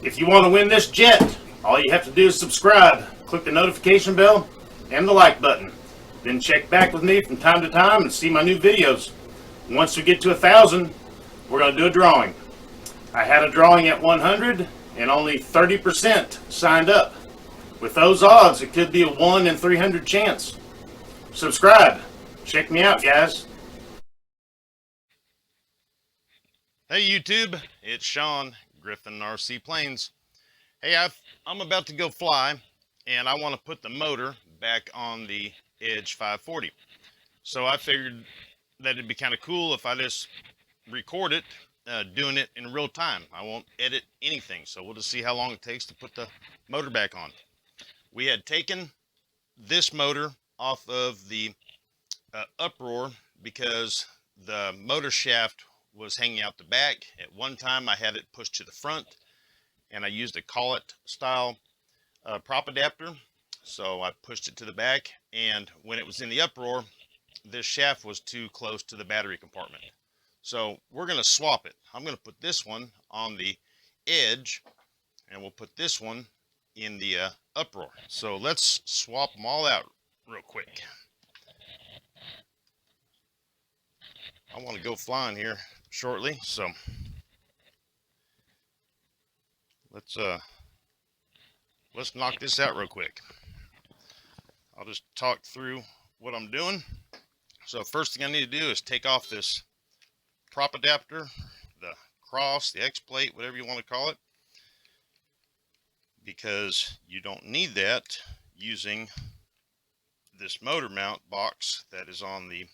If you want to win this jet, all you have to do is subscribe, click the notification bell, and the like button. Then check back with me from time to time and see my new videos. Once we get to 1,000, we're going to do a drawing. I had a drawing at 100 and only 30% signed up. With those odds, it could be a 1 in 300 chance. Subscribe. Check me out, guys. Hey YouTube, it's Sean, Griffin RC Planes. Hey, I'm about to go fly, and I want to put the motor back on the Edge 540. So I figured that it'd be kind of cool if I just record it, doing it in real time. I won't edit anything, so we'll just see how long it takes to put the motor back on. We had taken this motor off of the Outrunner because the motor shaft was hanging out the back. At one time I had it pushed to the front, and I used a collet style prop adapter, so I pushed it to the back, and when it was in the Outrunner, this shaft was too close to the battery compartment. So we're going to swap it. I'm going to put this one on the Edge, and we'll put this one in the Outrunner. So let's swap them all out real quick. I want to go flying here shortly, so let's knock this out real quick. I'll just talk through what I'm doing. So first thing I need to do is take off this prop adapter, the cross, the X plate, whatever you want to call it, because you don't need that using this motor mount box that is on the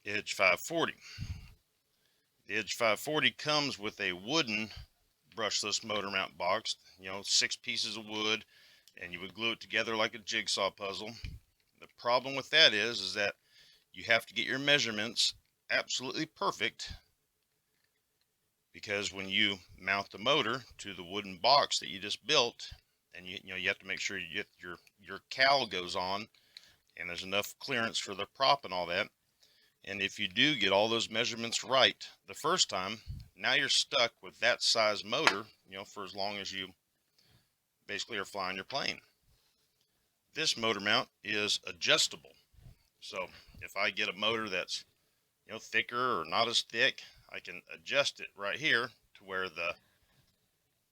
Edge 540. The Edge 540 comes with a wooden brushless motor mount box, 6 pieces of wood, and you would glue it together like a jigsaw puzzle. The problem with that is that you have to get your measurements absolutely perfect, because when you mount the motor to the wooden box that you just built, and you have to make sure you get your cowl goes on and there's enough clearance for the prop and all that. And if you do get all those measurements right the first time, now you're stuck with that size motor, for as long as you basically are flying your plane. This motor mount is adjustable. So if I get a motor that's, thicker or not as thick, I can adjust it right here to where the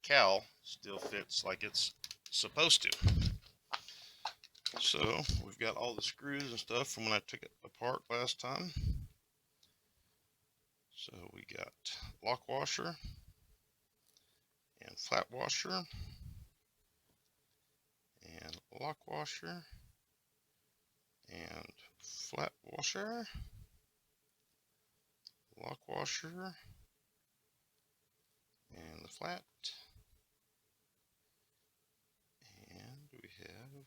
cowl still fits like it's supposed to. So we've got all the screws and stuff from when I took it apart last time. So we got lock washer and flat washer and lock washer and flat washer, lock washer and the flat, and we have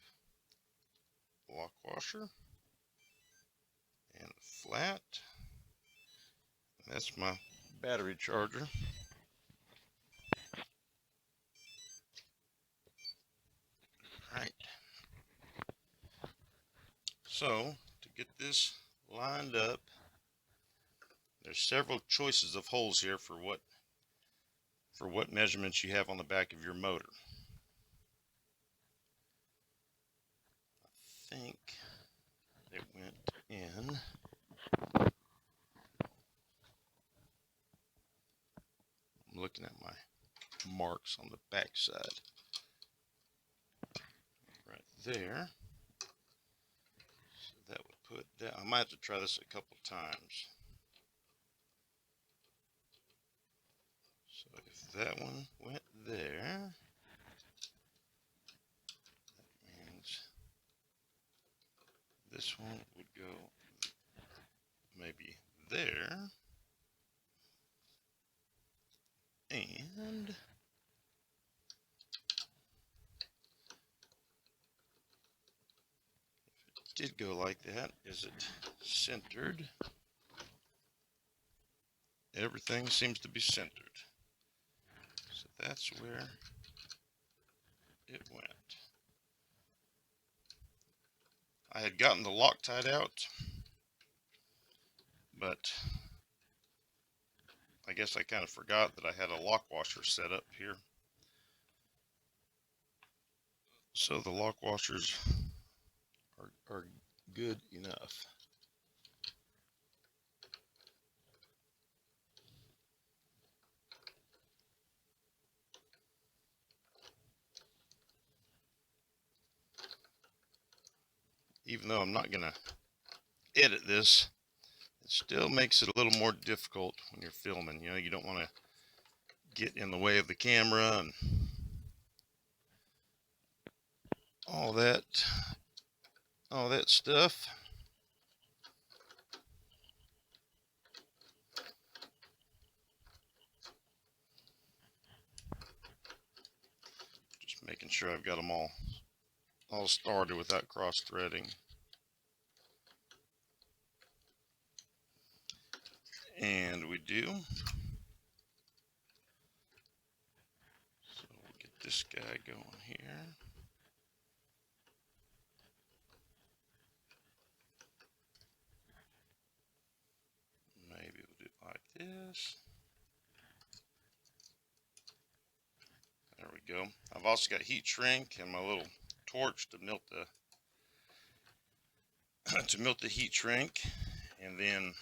lock washer and flat. That's my battery charger. Right. So to get this lined up, there's several choices of holes here for what measurements you have on the back of your motor. I think it went in. I'm looking at my marks on the back side. Right there. So that would put that. I might have to try this a couple times. So if that one went there, that means this one would go maybe there. And if it did go like that, is it centered? Everything seems to be centered. So that's where it went. I had gotten the Loctite out, but I guess I kind of forgot that I had a lock washer set up here. So the lock washers are good enough. Even though I'm not going to edit this, it still makes it a little more difficult when you're filming. You know, you don't want to get in the way of the camera and all that stuff. Just making sure I've got them all started without cross threading. And we do. So we'll get this guy going here. Maybe we'll do it like this. There we go. I've also got heat shrink and my little torch to melt the heat shrink, and then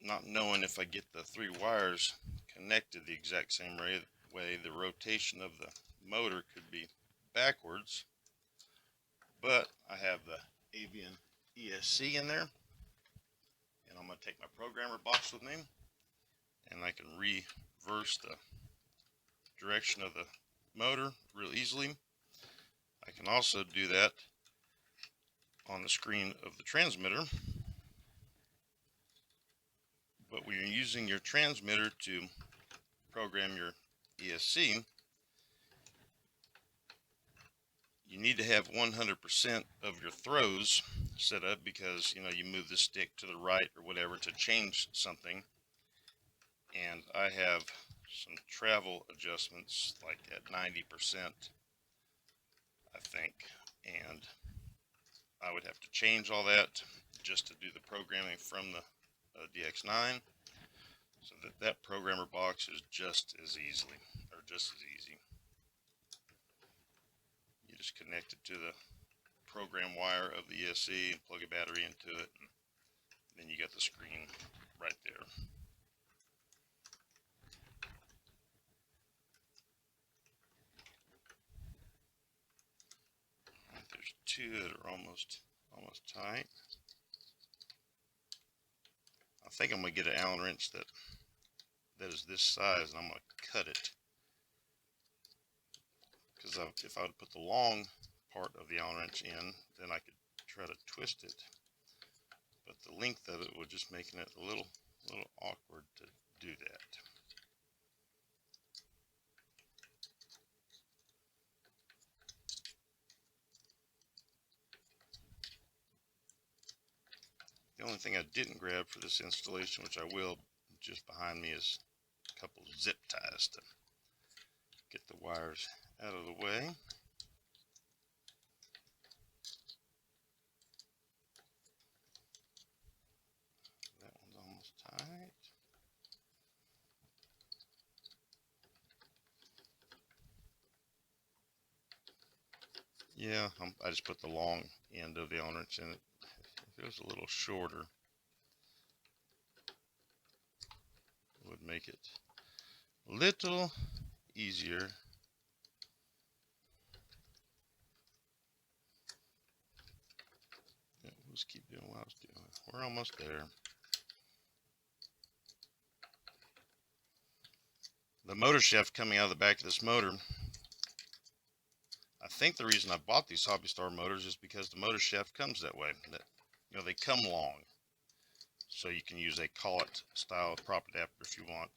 not knowing if I get the 3 wires connected the exact same way, the rotation of the motor could be backwards, but I have the Avian ESC in there, and I'm going to take my programmer box with me, and I can reverse the direction of the motor real easily. I can also do that on the screen of the transmitter. But when you're using your transmitter to program your ESC, you need to have 100% of your throws set up, because, you know, you move the stick to the right or whatever to change something. And I have some travel adjustments like at 90%, I think, and I would have to change all that just to do the programming from the DX9, so that programmer box is just as easy. You just connect it to the program wire of the ESC and plug a battery into it, and then you got the screen right there. Right, there's 2 that are almost tight. I think I'm going to get an Allen wrench that is this size, and I'm going to cut it, because if I would put the long part of the Allen wrench in, then I could try to twist it, but the length of it would just making it a little awkward to do that. The only thing I didn't grab for this installation, which I will just behind me, is a couple zip ties to get the wires out of the way. That one's almost tight. Yeah, I just put the long end of the Allen wrench in it. If it was a little shorter, it would make it a little easier. Yeah, we'll just keep doing what I was doing. We're almost there. The motor shaft coming out of the back of this motor, I think the reason I bought these Hobby Star motors is because the motor shaft comes that way. That, you know, they come long, so you can use a collet style prop adapter if you want.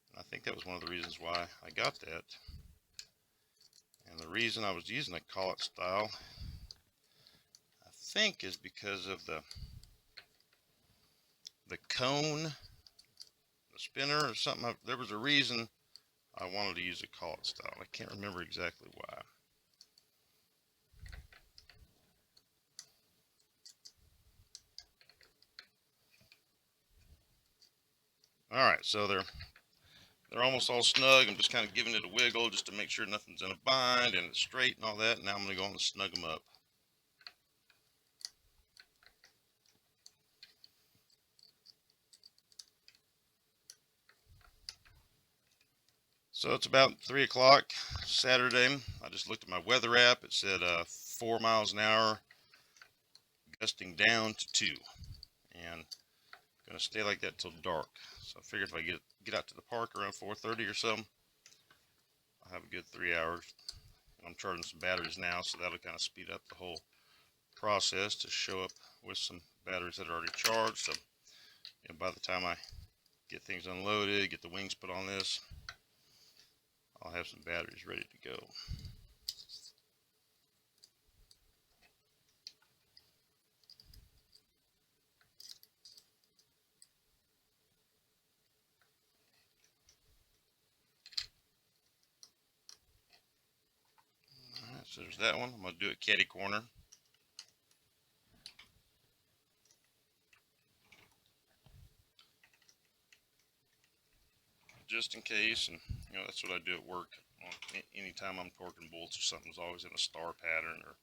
And I think that was one of the reasons why I got that. And the reason I was using a collet style, I think, is because of the cone, the spinner or something. There was a reason I wanted to use a collet style. I can't remember exactly why. All right, so they're almost all snug. I'm just kind of giving it a wiggle just to make sure nothing's in a bind and it's straight and all that. Now I'm going to go on and snug them up. So it's about 3 o'clock Saturday. I just looked at my weather app. It said 4 miles an hour, gusting down to 2. And going to stay like that till dark. So I figured if I get out to the park around 4:30 or so, I'll have a good 3 hours. I'm charging some batteries now, so that'll kind of speed up the whole process to show up with some batteries that are already charged. So by the time I get things unloaded, get the wings put on this, I'll have some batteries ready to go. Alright, so there's that one. I'm going to do it catty corner. Just in case, and that's what I do at work. Anytime I'm torquing bolts or something's always in a star pattern or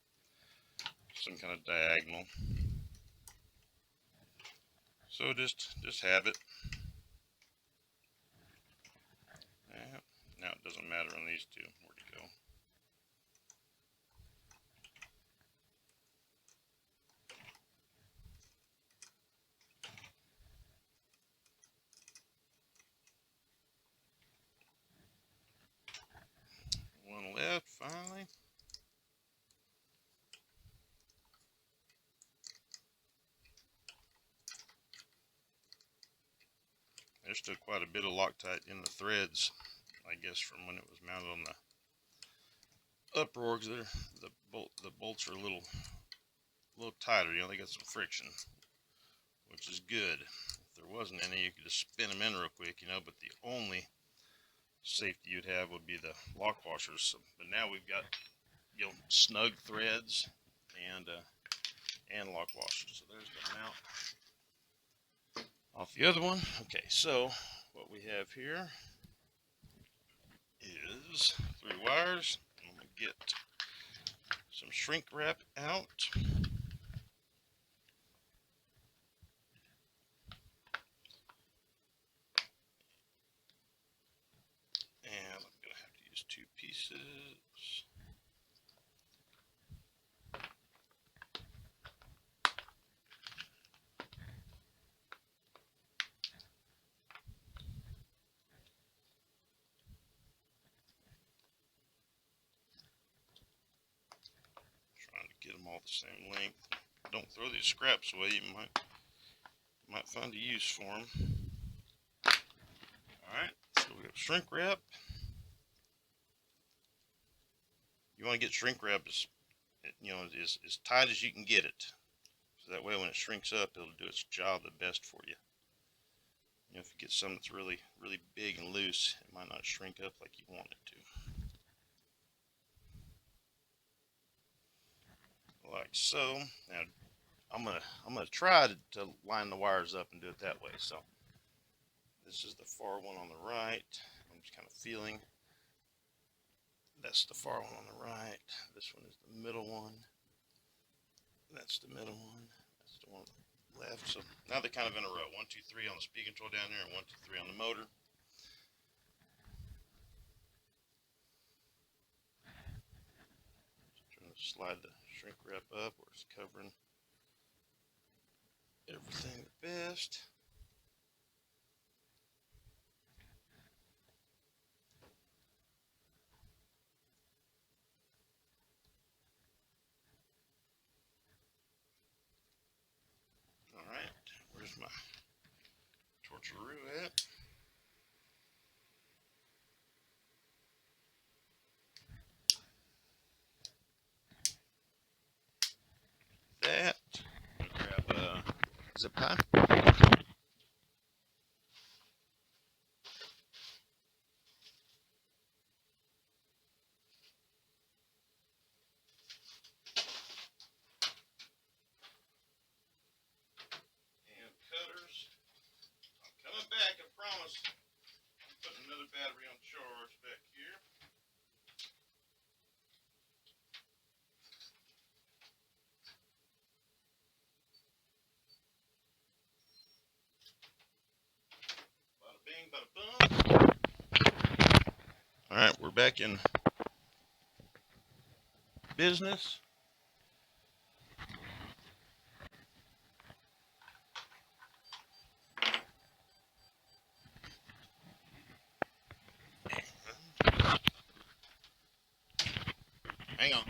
some kind of diagonal. So just have it. Yeah, now it doesn't matter on these two where to go. One left finally. There's still quite a bit of Loctite in the threads, I guess, from when it was mounted on the uproar. The bolts are a little tighter. They got some friction, which is good. If there wasn't any, you could just spin them in real quick, But the only safety you'd have would be the lock washers. So, but now we've got snug threads and lock washers. So there's the mount off the other one. Okay, so what we have here is 3 wires. I'm going to get some shrink wrap out. And I'm going to have to use 2 pieces. Get them all the same length. Don't throw these scraps away. You might find a use for them. Alright, so we have shrink wrap. You want to get shrink wrap as tight as you can get it. So that way when it shrinks up, it'll do its job the best for you. If you get some that's really, really big and loose, it might not shrink up like you want it to. Like so. Now I'm gonna try to line the wires up and do it that way. So this is the far one on the right. I'm just kind of feeling. That's the far one on the right. This one is the middle one. That's the middle one. That's the one left. So now they're kind of in a row. 1, 2, 3 on the speed control down there, and 1, 2, 3 on the motor. Slide the shrink wrap up where it's covering everything the best. Alright, where's my torcheroo at? That. Grab a zip tie. And cutters. I'm coming back, I promise. back in business. Hang on.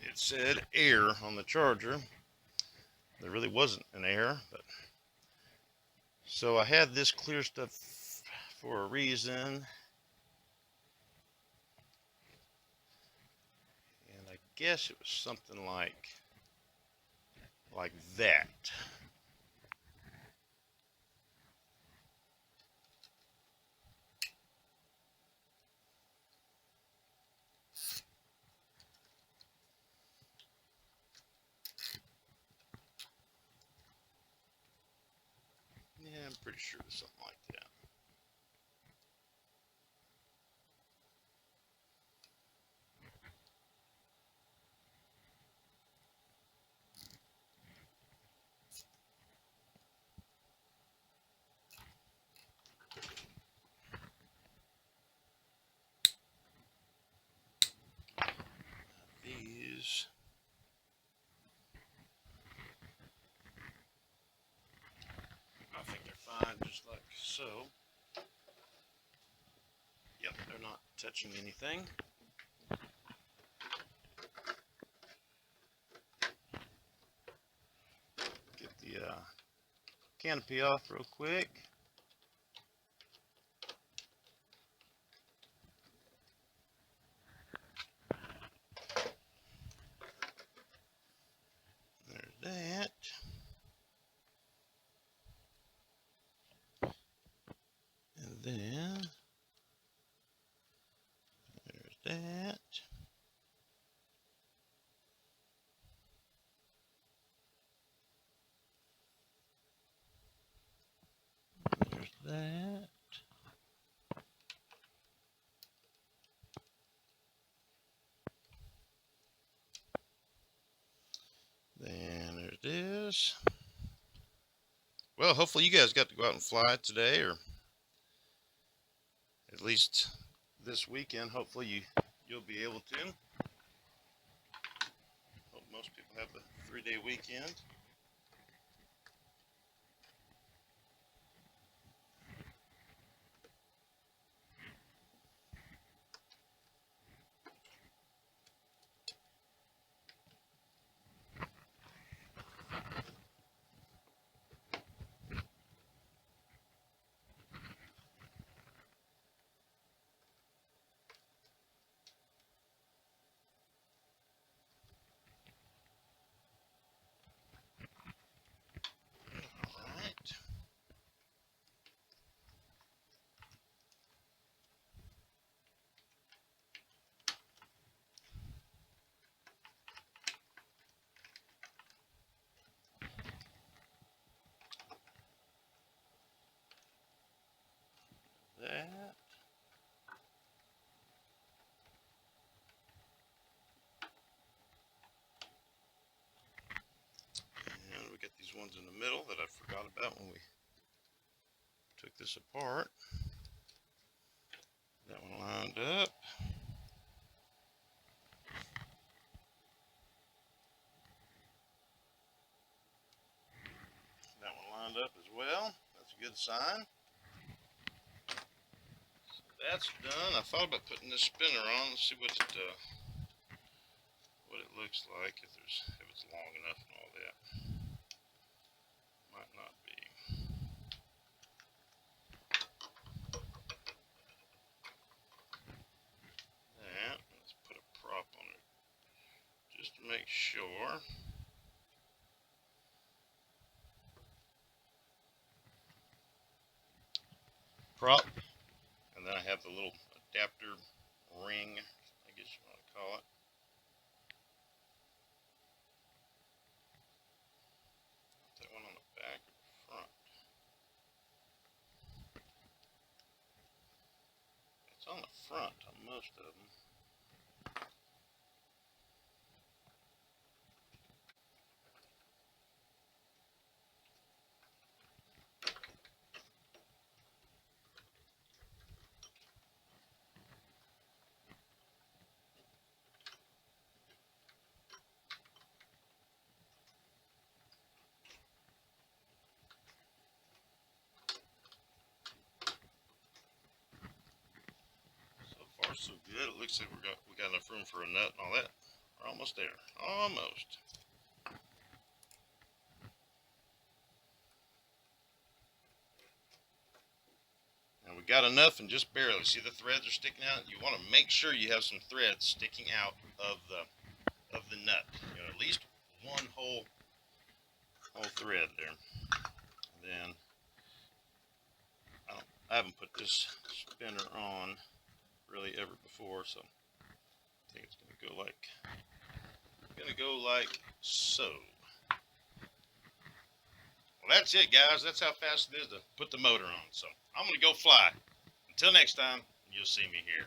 It said error on the charger. There really wasn't an error, but so I had this clear stuff for a reason, and I guess it was something like that. Yeah, I'm pretty sure it's something like that. These, I think they're fine, just like so. Yep, they're not touching anything. Get the canopy off real quick. There's that. And then there's that. There's that. Then there's this. Well, hopefully you guys got to go out and fly today, or at least this weekend. Hopefully you'll be able to. Hope most people have the 3-day weekend. Alright. That. And we got these ones in the middle that I forgot about when we took this apart. That one lined up. That one lined up as well. That's a good sign. So that's done. I thought about putting this spinner on. Let's see what it looks like, if it's long enough and all that. Might not be. That. Let's put a prop on it just to make sure. Prop, and then I have the little adapter ring, I guess you want to call it. That one on the back or the front? That's front on most of them. Far so good. It looks like we got enough room for a nut and all that. We're almost there. Almost. And we got enough and just barely. See the threads are sticking out? You want to make sure you have some threads sticking out of the nut. You know, at least one whole thread there. And then I haven't put this spinner on really ever before, so I think it's gonna go like so. Well, that's it, guys. That's how fast it is to put the motor on. So I'm gonna go fly. Until next time, you'll see me here.